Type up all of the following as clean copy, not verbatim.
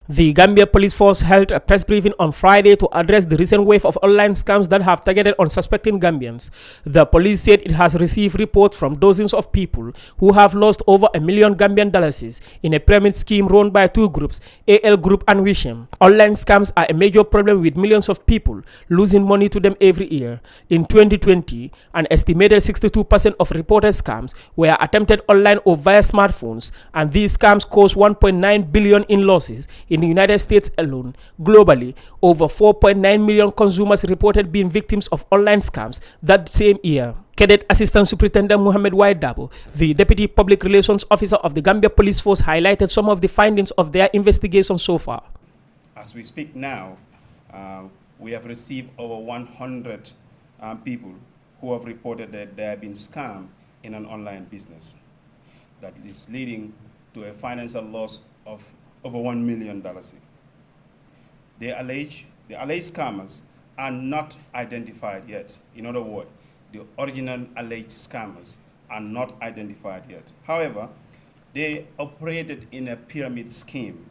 The Gambia Police Force held a press briefing on Friday to address the recent wave of online scams that have targeted unsuspecting Gambians. The police said it has received reports from dozens of people who have lost over $1 million Gambian dollars in a pyramid scheme run by two groups, AL Group and Wishem. Online scams are a major problem with millions of people losing money to them every year. In 2020, an estimated 62% of reported scams were attempted online or via smartphones, and these scams caused $1.9 billion in losses in the United States alone. Globally, over 4.9 million consumers reported being victims of online scams that same year. Cadet Assistant Superintendent Mohamed Waidabo, the Deputy Public Relations Officer of the Gambia Police Force, highlighted some of the findings of their investigation so far. As we speak now, we have received over 100 people who have reported that they have been scammed in an online business that is leading to a financial loss of over $1 million. The alleged scammers are not identified yet. In other words, the original alleged scammers are not identified yet. However, they operated in a pyramid scheme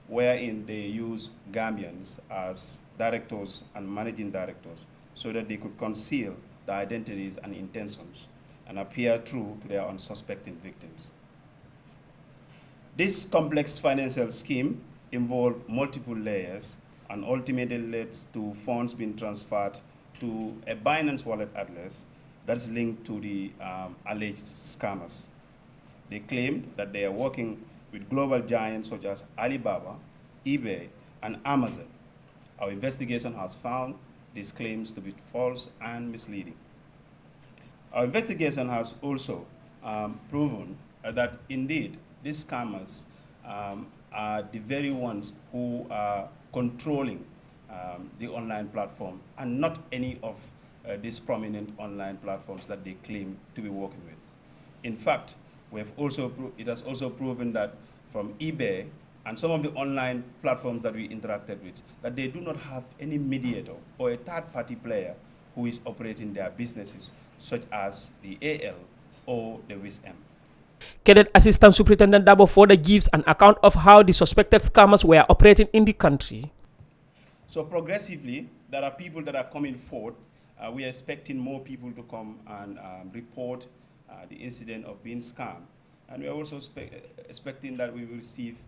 wherein they use Gambians as directors and managing directors so that they could conceal the identities and intentions and appear true to their unsuspecting victims. This complex financial scheme involved multiple layers and ultimately led to funds being transferred to a Binance wallet address that's linked to the alleged scammers. They claimed that they are working with global giants such as Alibaba, eBay, and Amazon. Our investigation has found these claims to be false and misleading. Our investigation has also proven that indeed these scammers are the very ones who are controlling the online platform and not any of these prominent online platforms that they claim to be working with. In fact, it has also proven that from eBay and some of the online platforms that we interacted with, that they do not have any mediator or a third-party player who is operating their businesses, such as the AL or the WISM. Cadet Assistant Superintendent Dabo further gives an account of how the suspected scammers were operating in the country. So progressively, there are people that are coming forward. We are expecting more people to come and report the incident of being scammed. And we are also expecting that we will receive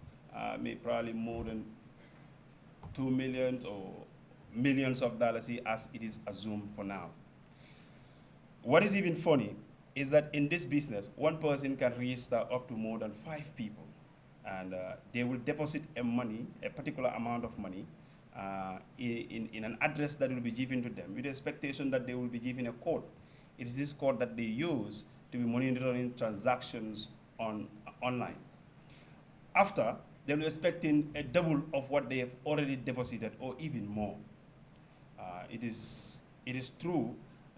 probably more than $2 million or millions of dollars as it is assumed for now. What is even funny is that in this business, one person can register up to more than 5 people, and they will deposit a particular amount of money in an address that will be given to them with the expectation that they will be given a code. It is this code that they use to be monitoring transactions online. After, they'll be expecting a double of what they have already deposited or even more. It is true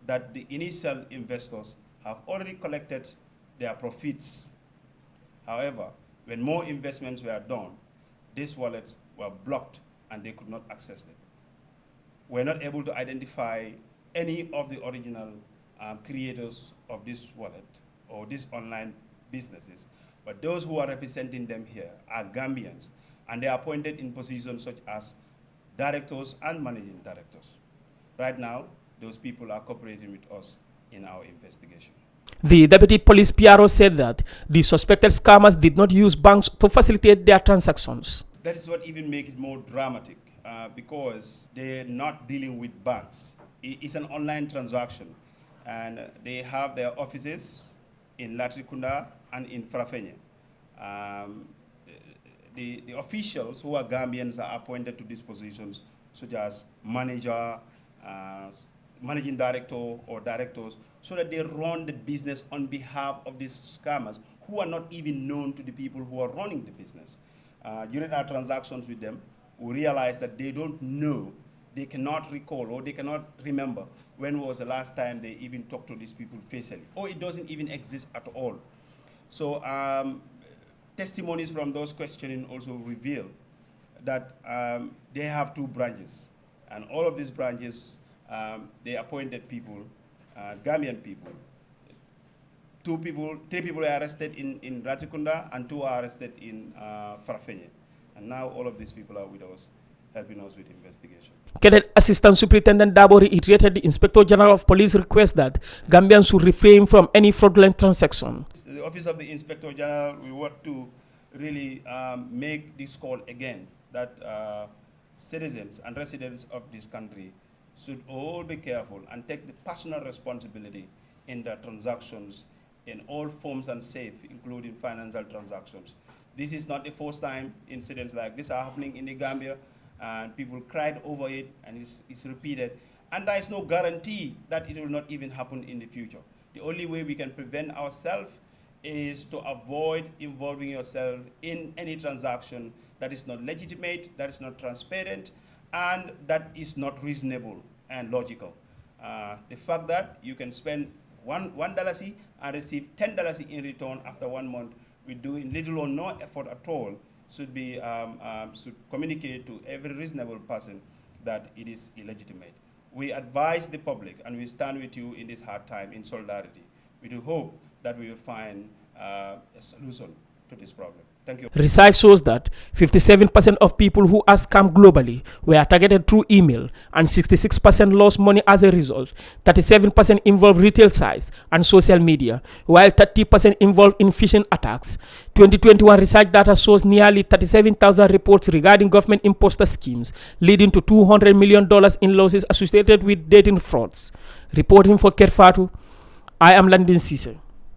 that the initial investors have already collected their profits. However, when more investments were done, these wallets were blocked and they could not access them. We're not able to identify any of the original creators of this wallet or these online businesses, but those who are representing them here are Gambians, and they are appointed in positions such as directors and managing directors. Right now, those people are cooperating with us in our investigation. The Deputy Police PRO said that the suspected scammers did not use banks to facilitate their transactions. That is what even makes it more dramatic because they're not dealing with banks. It's an online transaction, and they have their offices in Latrikunda and in Farafenye. The officials who are Gambians are appointed to these positions, such as manager, managing director or directors, so that they run the business on behalf of these scammers who are not even known to the people who are running the business. During our transactions with them, we realized that they don't know, they cannot recall, or they cannot remember when was the last time they even talked to these people facially, or it doesn't even exist at all. So testimonies from those questioning also reveal that they have 2 branches, and all of these branches, they appointed people, Gambian people. 3 people were arrested in Ratikunda and 2 are arrested in Farafenye. And now all of these people are with us, helping us with the investigation. Cadet Assistant Superintendent Dabo reiterated the Inspector General of Police request that Gambians should refrain from any fraudulent transaction. The Office of the Inspector General, we want to really make this call again, that citizens and residents of this country should all be careful and take the personal responsibility in their transactions in all forms and safe, including financial transactions. This is not the first time incidents like this are happening in the Gambia, and people cried over it, and it's repeated. And there is no guarantee that it will not even happen in the future. The only way we can prevent ourselves is to avoid involving yourself in any transaction that is not legitimate, that is not transparent, and that is not reasonable and logical. The fact that you can spend $1 and receive $10 in return after 1 month with doing little or no effort at all should be should communicate to every reasonable person that it is illegitimate. We advise the public, and we stand with you in this hard time in solidarity. We do hope that we will find a solution to this problem. Thank you. Research shows that 57% of people who are scammed globally were targeted through email, and 66% lost money as a result. 37% involved retail sites and social media, while 30% involved in phishing attacks. 2021 research data shows nearly 37,000 reports regarding government imposter schemes, leading to $200 million in losses associated with dating frauds. Reporting for Kerr, Fatou, I am Landin Cisse.